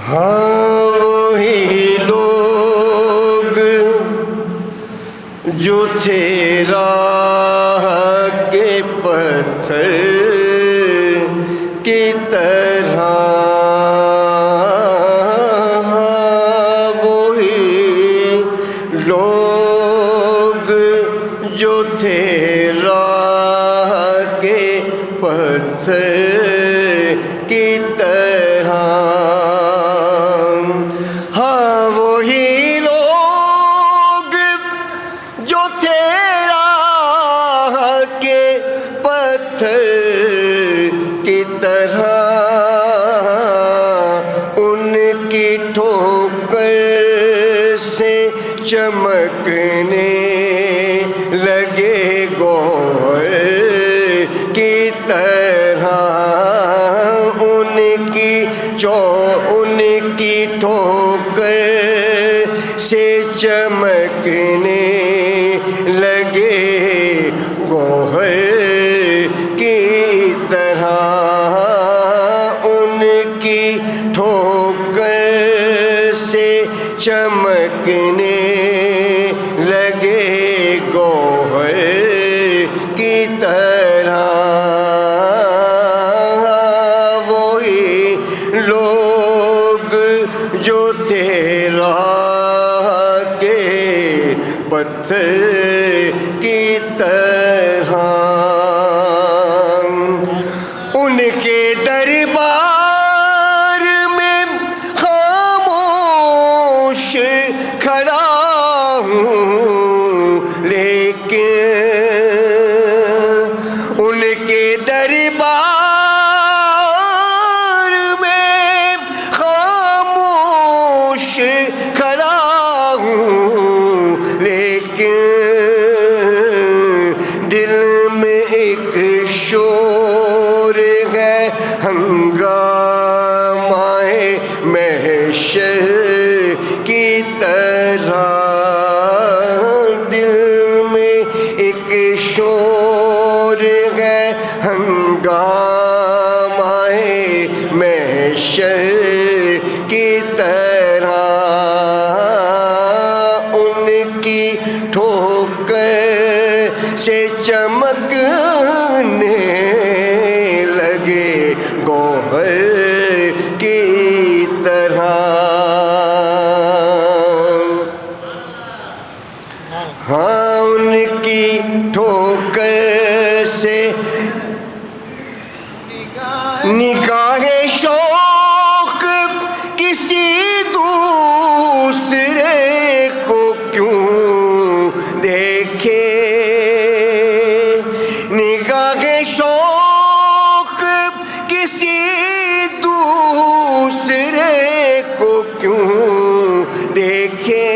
ہاں وہی لوگ جو تھے راہ کے پتھر کی طرح، ہاں وہی لوگ جو تھے راہ کے پتھر کی طرح، ہاں وہی لوگ جو تھے راہ کے پتھر کی طرح، ان کی ٹھوکر سے چمکنے لگے گوہر کی طرح، ان کی ٹھوکر سے چمکنے لگے گوہر کی طرح، ان کی ٹھوکر سے چمکنے لگے گوہر کی طرح، وہی لوگ جو تھے راہ کے پتھر کی طرح، ان کے دربار میں خاموش کھڑا ہوں، لیکن ان کے دربار میں خاموش کھڑا ہوں، لیکن دل میں ایک شور ہے ہنگامہ محشر کی طرح، دل میں ایک شور ہے ہنگامہ محشر کی طرح، ان کی ٹھوکر سے چمکنے لگے گوہر کی طرح، ہاں ان کی ٹھوکر سے نگاہ شوق کسی دوسرے کو کیوں دیکھے، نگاہ شوق کسی دوسرے کو کیوں دیکھے،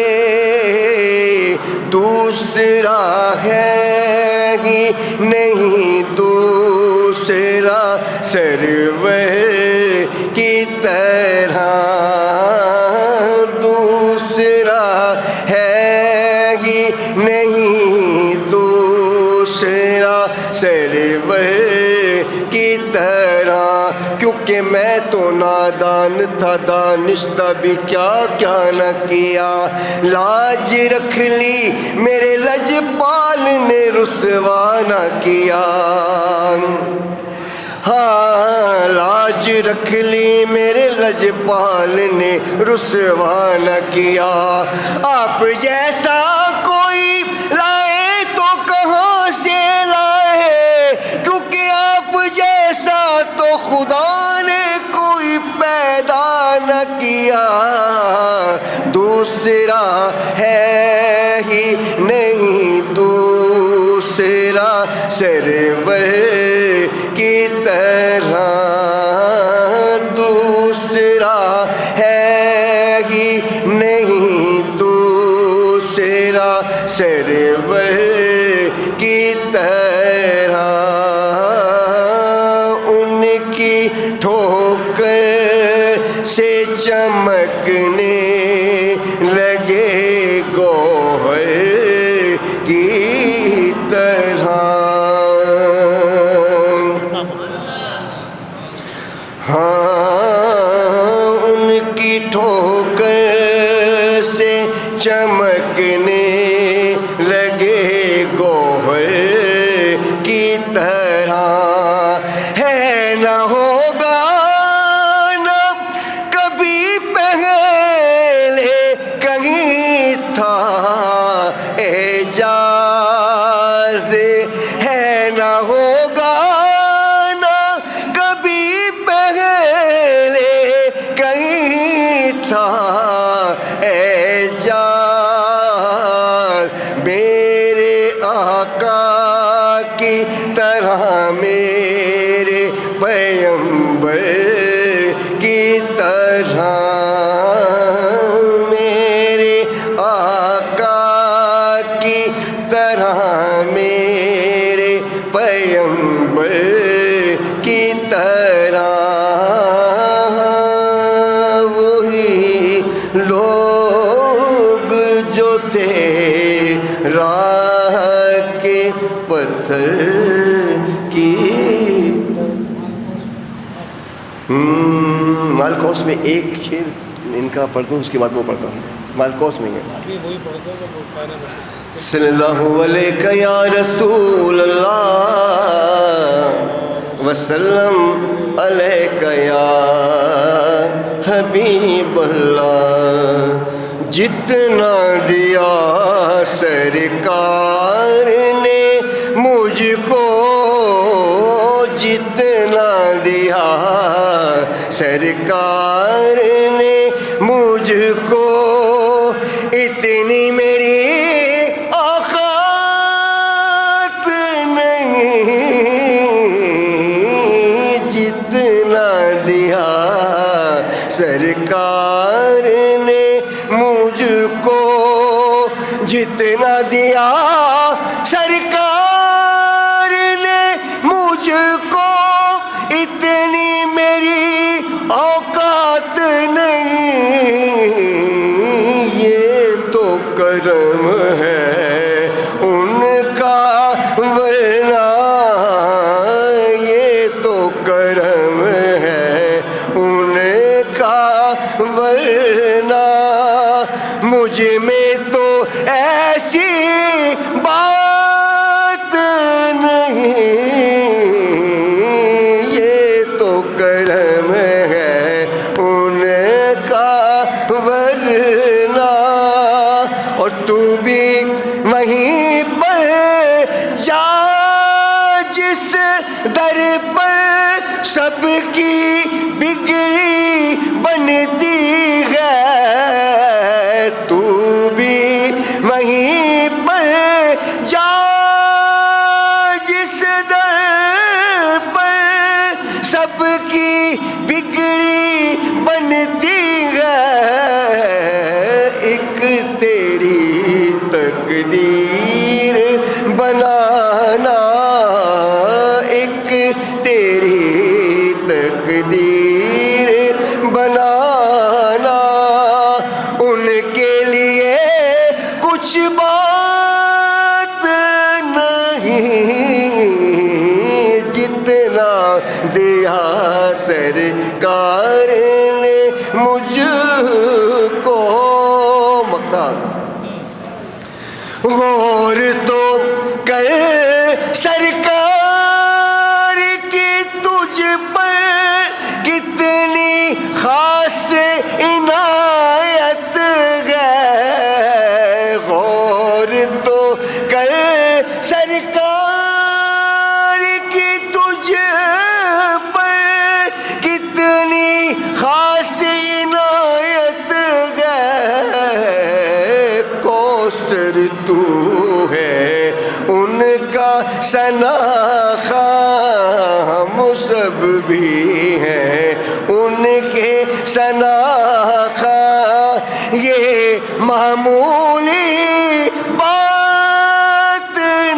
دوسرا ہے ہی نہیں دوسرا سرور کی طرح، دوسرا ہے ہی نہیں دوسرا سرور کی طرح، کیونکہ میں تو نادان تھا، دانستہ بھی کیا کیا نہ کیا، لاج رکھ لی میرے لجپال نے رسوا نہ کیا، ہاں لاج رکھ لی میرے لجپال نے رسوا نہ کیا، آپ جیسا کوئی لائے تو کہاں سے لائے، کیونکہ آپ جیسا تو خدا نے کوئی پیدا نہ کیا، دوسرا ہے ہی نہیں دوسرا سرور کی طرح، دوسرا ہے ہی نہیں دوسرا سرور کی طرح، ان کی ٹھوکر سے چمکنے لگے گوہر کی طرح، ہاں ان کی ٹھوکر سے چمکنے لگے گوہر کی طرح ہے نہ ہوگا نہ کبھی پہلے کہیں تھا اعجاز ہے نہ ہوگا نہ کبھی پہلے کہیں تھا اعجاز میرے آقا کی طرح میرے پیغمبر کی طرح میرے آقا کی طرح میرے پیغمبر کی طرح وہی لوگ جو تھے راہ کے پتھر کی مالکوس میں ایک شعر ان کا پڑھتا ہوں، اس کے بعد وہ پڑھتا ہوں. مالکوس میں ہے صلی اللہ علیہ یا رسول اللہ وسلم علیہ یا حبیب اللہ. جتنا دیا سرکار نے مجھ کو جتنا دیا سرکار نے مجھ کو اتنی میری اوقات نہیں جتنا دیا سرکار نے مجھ کو جتنا دیا سرکار نے مجھ کو اتنی میری اوقات نہیں یہ تو کرم ہے ان کا ورنہ یہ تو کرم ہے ان کا ورنہ مجھ میں تو ایسی بات نہیں یہ تو کرم ہے ان کا ورنہ. اور تو بھی وہیں پر جا جس در پر سب کی بگڑی بنتی ہے تو بھی وہیں پر جا جس در پر سب کی بگڑی بنتی ہے ایک تیری تقدیر بنانا ایک تیری تقدیر بنانا ان کے لیے کچھ بات نہیں جتنا دیا سرکار نے مجھ کو. مقدار غور تو کر سرکار کی تجھ پر کتنی خاص عنایت ہے غور تو کر سرکار کی تجھ پر کتنی خاص عنایت ہے کوثر تو ہے ان کا ثناخواں ہم سب بھی ہیں ان کے ثناخواں یہ معمولی بات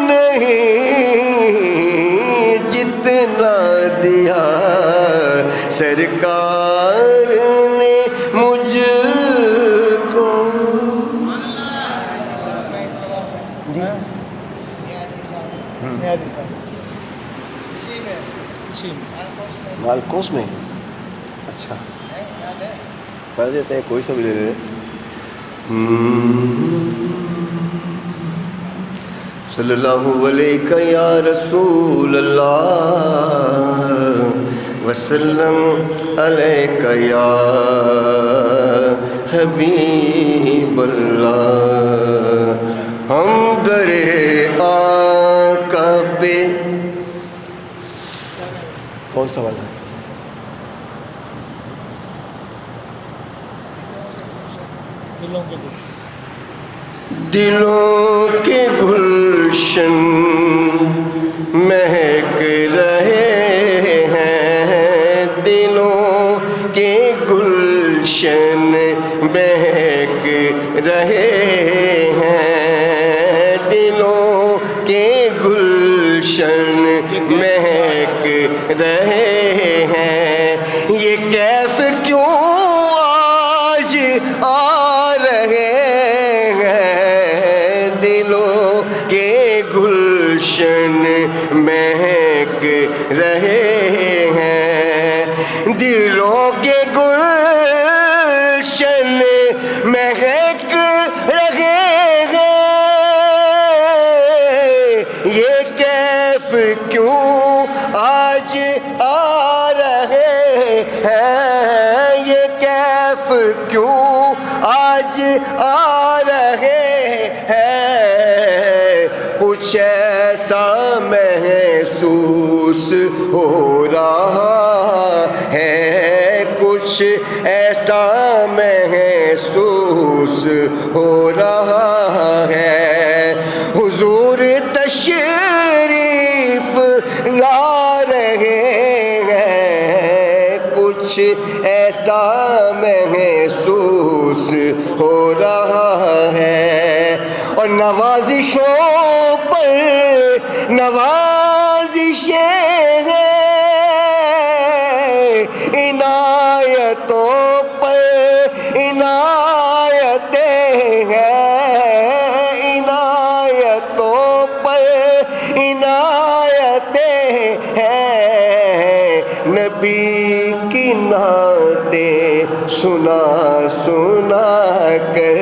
نہیں جتنا دیا سرکار نے مجھ کو. مالکوس میں اچھا پڑھ دیتے ہیں, کوئی سا بھی دے دیتے. صلی اللہ علیہ یا رسول اللہ وسلم علیک یا حبیب اللہ. ہم در آقا پہ کون سا والا دلوں کے گلشن مہک رہے ہیں, دلوں کے گلشن مہک رہے ہیں, دلوں کے گلشن مہک رہے ہیں. یہ کیف کیوں آج آ رہے ہیں, دلوں کے گلشن مہک رہے ہیں, دلوں کے گلشن مہک رہے ہیں. یہ کیف کیوں آج آ رہے ہیں, یہ کیف کیوں آج آ رہے ہیں. کچھ ایسا محسوس ہو رہا ہے, کچھ ایسا محسوس ہو رہا ہے. حضور تشریف لا رہے ہیں, کچھ ایسا محسوس ہو رہا ہے. اور نوازشوں پر نوازشیں ہیں, عنایتوں پر عنایتیں ہیں, عنایتوں پر عنایتیں ہیں. نبی کی نعتیں سنا سنا کر,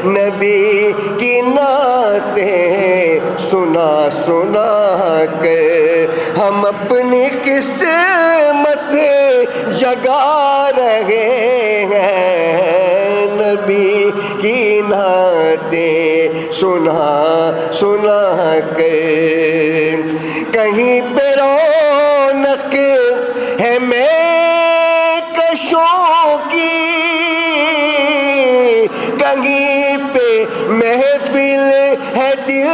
نبی کی نعتیں سنا سنا کر ہم اپنی قسمت جگا رہے ہیں. نبی کی نعتیں سنا سنا کر کہیں پہ رونق ہے مہکشوں کی, کہیں پہ محفل ہے دل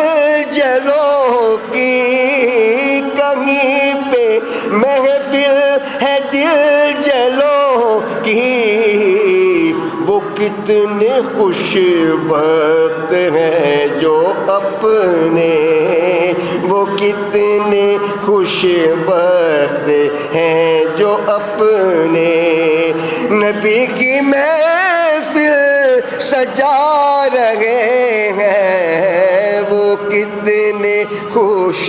جلوں کی, کہیں پہ محفل ہے دل جلوں کی. وہ کتنے خوش بخت ہیں جو اپنے, وہ کتنے خوش بخت ہیں جو اپنے نبی کی محفل سجا رہے ہیں. وہ کتنے خوش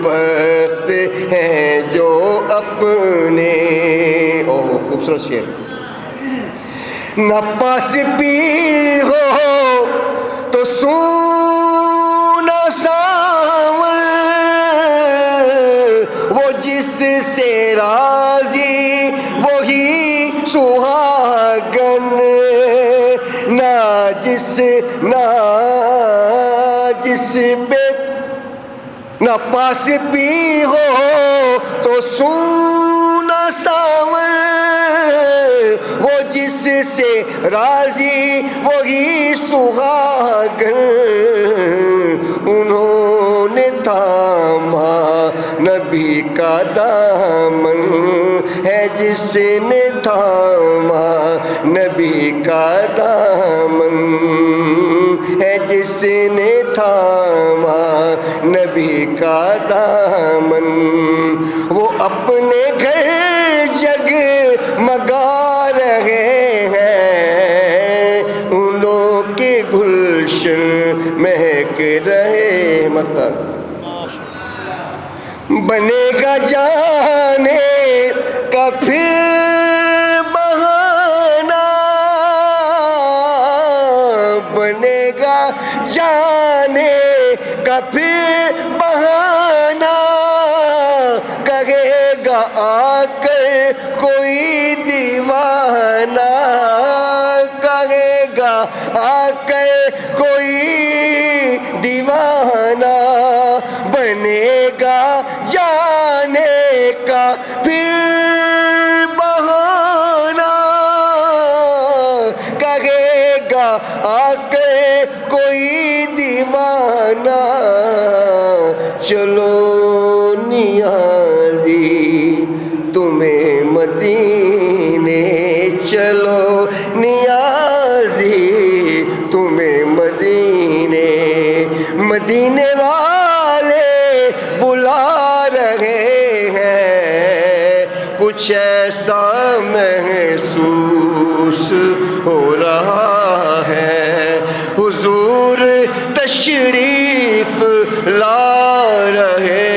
بخت ہیں جو اپنے. اوہ خوبصورت شعر. نہ پاس بھی ہو تو سونا ساون, وہ جس سے راضی وہی سہاگن, نہ جس پہ نہ پاس بھی ہو تو سونا ساون, وہ جس سے راضی وہی سہاگن. انہوں نے تھاما نبی کا دامن ہے, جس نے تھاما نبی کا دامن ہے, جس نے تھاما نبی کا دامن. وہ اپنے گھر جگمگا رہے ہیں, انہوں کے گلشن مہک رہے. مختار بنے گا جانے کا پھر بہانہ, کا پھر بہانہ کہے گا آ کر کوئی دیوانہ، کہے گا آ کر کوئی دیوانہ، بنے گا جانے کا پھر بہانہ، کہے گا آ کر کوئی دیوانہ، چلو نیازی تمہیں مدینے، چلو نیازی تمہیں مدینے، مدینے والے بلا رہے ہیں، کچھ ایسا محسوس ہو رہا ہے، حضور تشریف لا رہے